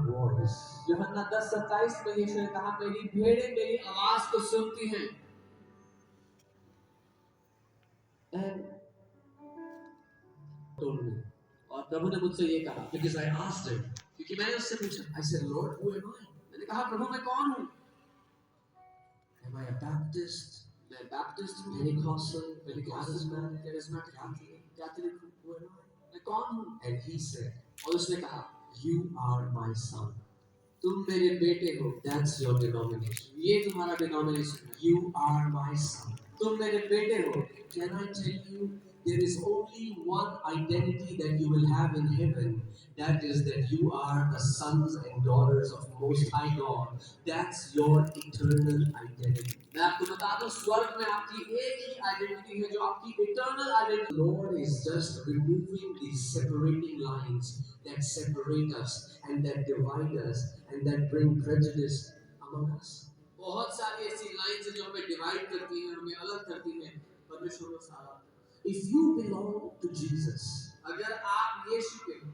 voice. यूहन्ना 10:27 में यीशु ने कहा, मेरी भेड़ें मेरी आवाज को सुनती हैं। And told me, और प्रभु ने मुझसे ये कहा, because I asked him, क्योंकि मैंने उससे पूछा, I said, Lord, who am I? मैंने कहा, प्रभु मैं कौन हूँ? Am I a Baptist, मैं बैप्टिस्ट हूँ, Pentecostal, Pentecostal, Charismatic, कैथोलिक हूँ, who am I? मैं कौन हूँ? And he said, और उसने कहा, you are my son. तुम मेरे बेटे हो। That's your denomination. ये तुम्हारा डिनोमिनेशन है। You are my son. तुम मेरे बेटे हो। Can I tell you, there is only one identity that you will have in heaven. That is that you are the sons and daughters of Most High God. That's your eternal identity. मैं आपको बता दूं, स्वर्ग में आपकी एक ही identity है जो आपकी eternal identity. The Lord is just removing these separating lines that separate us and that divide us and that bring prejudice among us. बहुत सारी ऐसी लाइंस हैं जो हमें डिवाइड करती हैं, हमें अलग करती हैं। परमेश्वर को सारा। If you belong to Jesus, अगर आप यीशु के हो,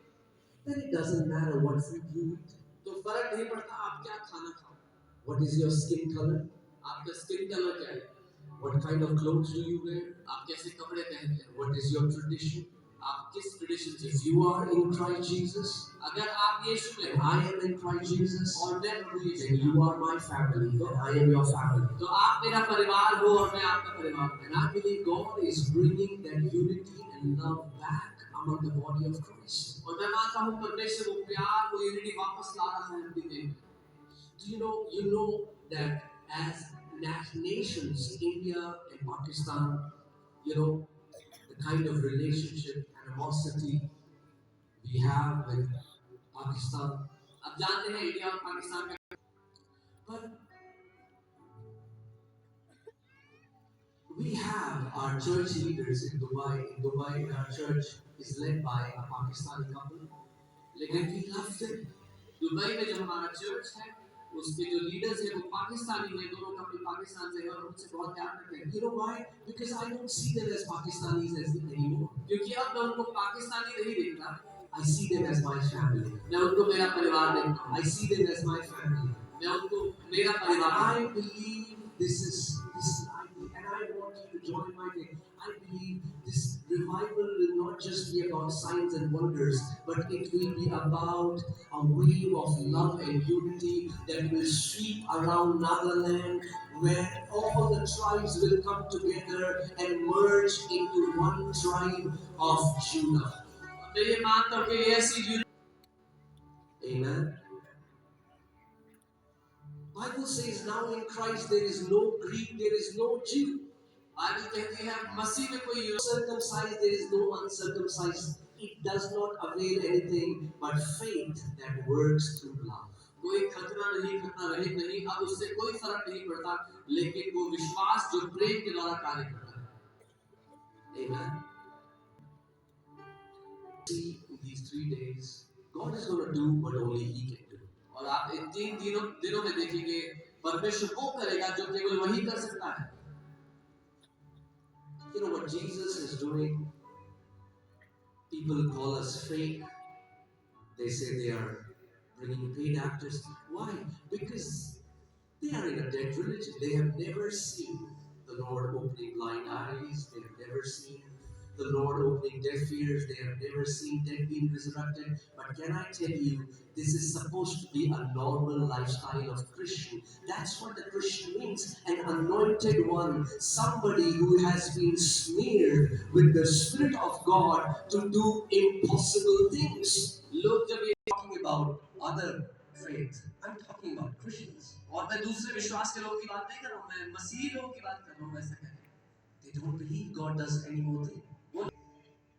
then it doesn't matter what food you eat. तो फर्क नहीं पड़ता आप क्या खाना खाओ। What is your skin color? आपका स्किन कलर क्या है? What kind of clothes do you wear? आप कैसे कपड़े पहनते हैं? What is your tradition? आप किस ट्रेडिशन से? If you are in Christ Jesus, अगर आप यीशु में and I am in Christ Jesus, और मैं प्रभु यीशु then you are my family, and I am your family. तो आप मेरा परिवार हो और मैं आपका परिवार हूँ। And I believe God is bringing that unity and love back among the body of Christ. और मैं मानता हूँ परमेश्वर वो प्यार वो यूनिटी वापस ला रहा है अपनी देह में। Do you know that as nations, India and Pakistan, the kind of relationship, animosity we have with Pakistan. अब जानते हैं इंडिया और पाकिस्तान का। But we have our church leaders in Dubai. In Dubai, our church is led by a Pakistani couple. लेकिन We love them. Dubai में जो हमारा church है, उसके जो लीडर्स हैं वो पाकिस्तानी हैं, दोनों कपल पाकिस्तान से हैं और उनसे बहुत प्यार करते हैं। You know why? Because I don't see them as Pakistanis anymore. क्योंकि अब मैं उनको पाकिस्तानी नहीं देखता, I see them as my family. मैं उनको मेरा परिवार देखता हूँ। I see them as my family. मैं उनको मेरा And परिवार। I believe this is and I want you to join my faith. I believe this revival will not just be about signs and wonders, but it will be about a wave of love and unity that will sweep around Nagaland, where all the tribes will come together and merge into one tribe of Judah. मैं ये मानता हूँ कि ऐसी Amen. Bible says now in Christ there is no Greek, there is no Jew. Bible कहती है मसीह में कोई Circumcised, there is no uncircumcised. It does not avail anything but faith that works through love. कोई खतना नहीं, खतना रहित नहीं, अब उससे कोई फर्क नहीं पड़ता, लेकिन वो विश्वास जो प्रेम के द्वारा कार्य करता है। Amen. See, in these 3 days, God is going to do what only He can do. और आप इन 3 दिनों में देखेंगे परमेश्वर वो करेगा जो केवल वही कर सकता है। You know what Jesus is doing? People call us fake. They say they are bringing paid actors. Why? Because they are in a dead religion. They have never seen the Lord opening blind eyes. They have never seen the Lord opening deaf ears. They have never seen dead being resurrected. But can I tell you, this is supposed to be a normal lifestyle of Christian. That's what the Christian means. An anointed one, somebody who has been smeared with the Spirit of God to do impossible things. लोग जब ये Talking about other faith, I'm talking about Christians. और मैं दूसरे विश्वास के लोगों की बात नहीं कर रहा हूँ, मैं मसीह लोगों की बात कर रहा हूँ। ऐसा कहते हैं They don't believe God does any more thing.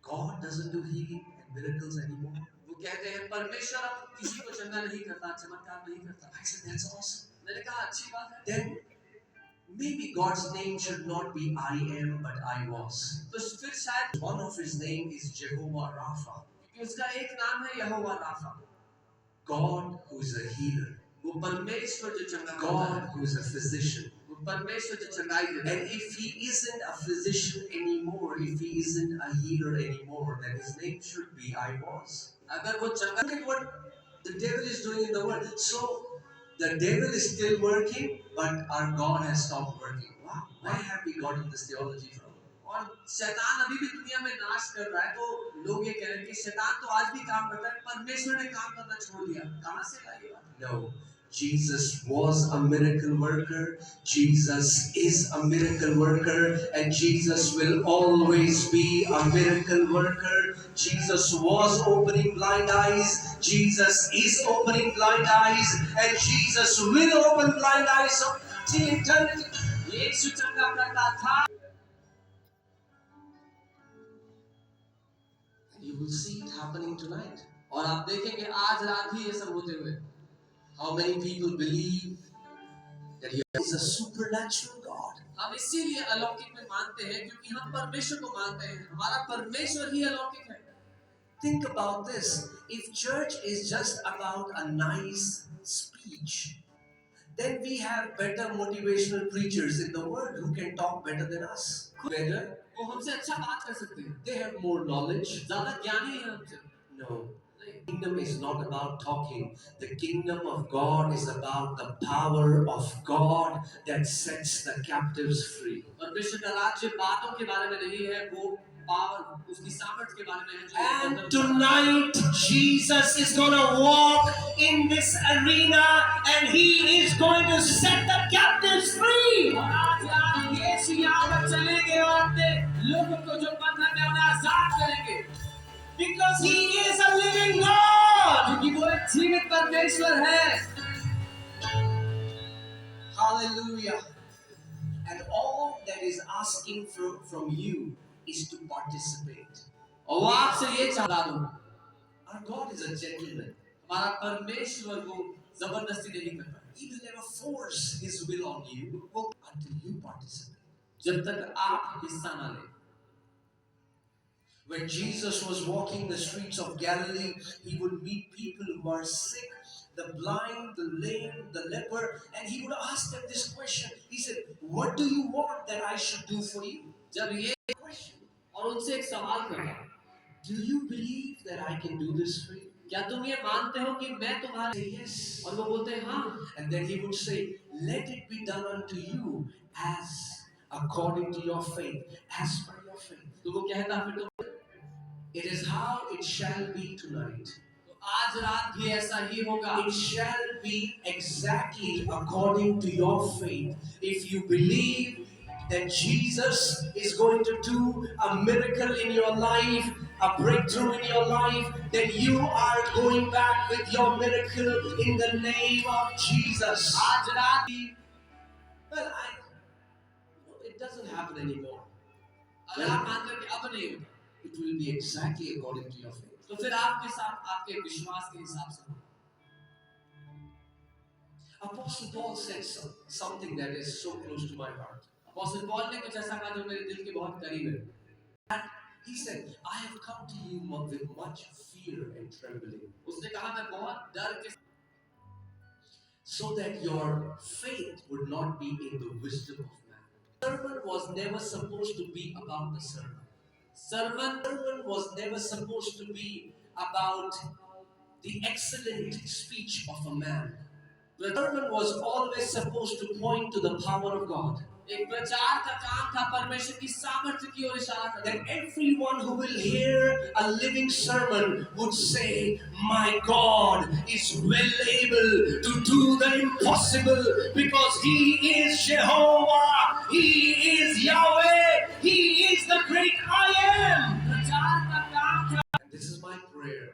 God doesn't do healing and miracles anymore. वो कहते हैं परमेश्वर अब किसी को चंगा नहीं करता, चमत्कार नहीं करता। I said that's awesome. मैंने कहा अच्छी बात है। Then maybe God's name should not be I am but I was. तो फिर शायद One of His name is Jehovah Rapha. क्योंकि उसका एक नाम है यहोवा Rafa, God who is a healer. वो परमेश्वर जो चंगा करता God है, who is a physician. वो परमेश्वर जो चंगाई देता है। And if He isn't a physician anymore, if He isn't a healer anymore, then His name should be I was. अगर वो चंगा, Look at what the devil is doing in the world. So the devil is still working, but our God has stopped working. Wow, where have we gotten this theology from? और शैतान अभी भी दुनिया में नाश कर रहा है, तो लोग ये कह रहे हैं कि शैतान तो आज भी काम करता है, परमेश्वर ने काम करना छोड़ दिया। कहाँ से लाई ये बात? No, Jesus was a miracle worker. Jesus is a miracle worker, and Jesus will always be a miracle worker. Jesus was opening blind eyes. Jesus is opening blind eyes, and Jesus will open blind eyes till eternity. यीशु चंगा करता था। You will see it happening tonight. और आप देखेंगे आज रात ही ये सब होते हुए। How many people believe that He is a supernatural God? हम इसीलिए अलौकिक में मानते हैं क्योंकि हम परमेश्वर को मानते हैं। हमारा परमेश्वर ही अलौकिक है। Think about this. If church is just about a nice speech, then we have better motivational preachers in the world who can talk better than us. Better. वो हमसे अच्छा बात कर सकते हैं। They have more knowledge. ज़्यादा ज्ञानी है हमसे। No. The kingdom is not about talking. The kingdom of God is about the power of God that sets the captives free. परमेश्वर का राज्य बातों के बारे में नहीं है, वो पावर उसकी सामर्थ के बारे में है जो And tonight Jesus is going to walk in this arena and He is going to set the captives free. और आज रात यीशु यहाँ पर चलेंगे और अपने लोगों को जो बंधन में उन्हें आजाद करेंगे। Because He is a living God. क्योंकि वो एक जीवित परमेश्वर है। Hallelujah. And all that is asking from you is to participate. और वो आपसे ये चाहता हूँ। Our God is a gentleman. हमारा परमेश्वर वो जबरदस्ती नहीं करता। He will never force His will on you until you participate. जब तक आप हिस्सा ना लें। When Jesus was walking the streets of Galilee, He would meet people who are sick, the blind, the lame, the leper, and He would ask them this question. He said, "What do you want that I should do for you?" जब ये Question. और उनसे एक सवाल करना, Do you believe that I can do this for you? क्या तुम ये मानते हो कि मैं तुम्हारे? Say yes. और वो बोलते हैं हाँ। And then He would say, "Let it be done unto you as according to your faith, as per your faith." तो वो कहता फिर तो It is how it shall be tonight. तो आज रात भी ऐसा ही होगा। It shall be exactly according to your faith. If you believe that Jesus is going to do a miracle in your life, a breakthrough in your life, then you are going back with your miracle in the name of Jesus. आज रात ही Well, it doesn't happen anymore. अगर आप मानते हो कि अब नहीं होगा, It will be exactly according to your faith. तो फिर आपके साथ आपके विश्वास के हिसाब से होगा। Apostle Paul said something that is so close to my heart. Apostle Paul ने कुछ ऐसा कहा जो मेरे दिल के बहुत करीब है। He said, "I have come to you with much fear and trembling, उसने कहा मैं बहुत डर के so that your faith would not be in the wisdom of man." Sermon was never supposed to be about the sermon. Sermon was never supposed to be about the excellent speech of a man. The sermon was always supposed to point to the power of God. एक प्रचार का काम था परमेश्वर की सामर्थ्य की ओर इशारा करना। That everyone who will hear a living sermon would say, "My God is well able to do the impossible because He is Jehovah, He is Yahweh, He is the great I am." प्रचार का काम था। And this is my prayer,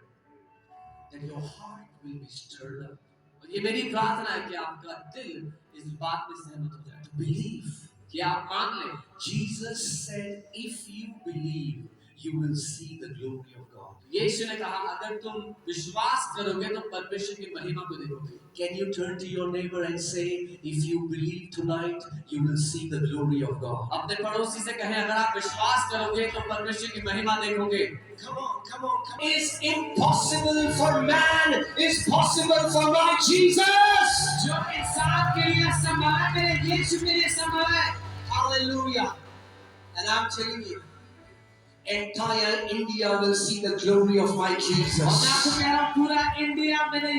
that your heart will be stirred up और ये मेरी प्रार्थना है कि आपका दिल इस बात में सहमत हो जाए, to believe. कि आप मान लें। Jesus said, "If you believe, you will see the glory of God." यीशु ने कहा अगर तुम विश्वास करोगे तो परमेश्वर की महिमा को देखोगे। Can you turn to your neighbor and say, "If you believe tonight, you will see the glory of God"? अपने पड़ोसी से कहें अगर आप विश्वास करोगे तो परमेश्वर की महिमा देखोगे। Come on, come on, come on. Is impossible for man is possible for my Jesus. जो इंसान के लिए संभव है यीशु के लिए संभव है। Hallelujah. And I'm telling you, entire India will see the glory of my और मैं Jesus. आपको कह रहा हूँ पूरा इंडिया मेरे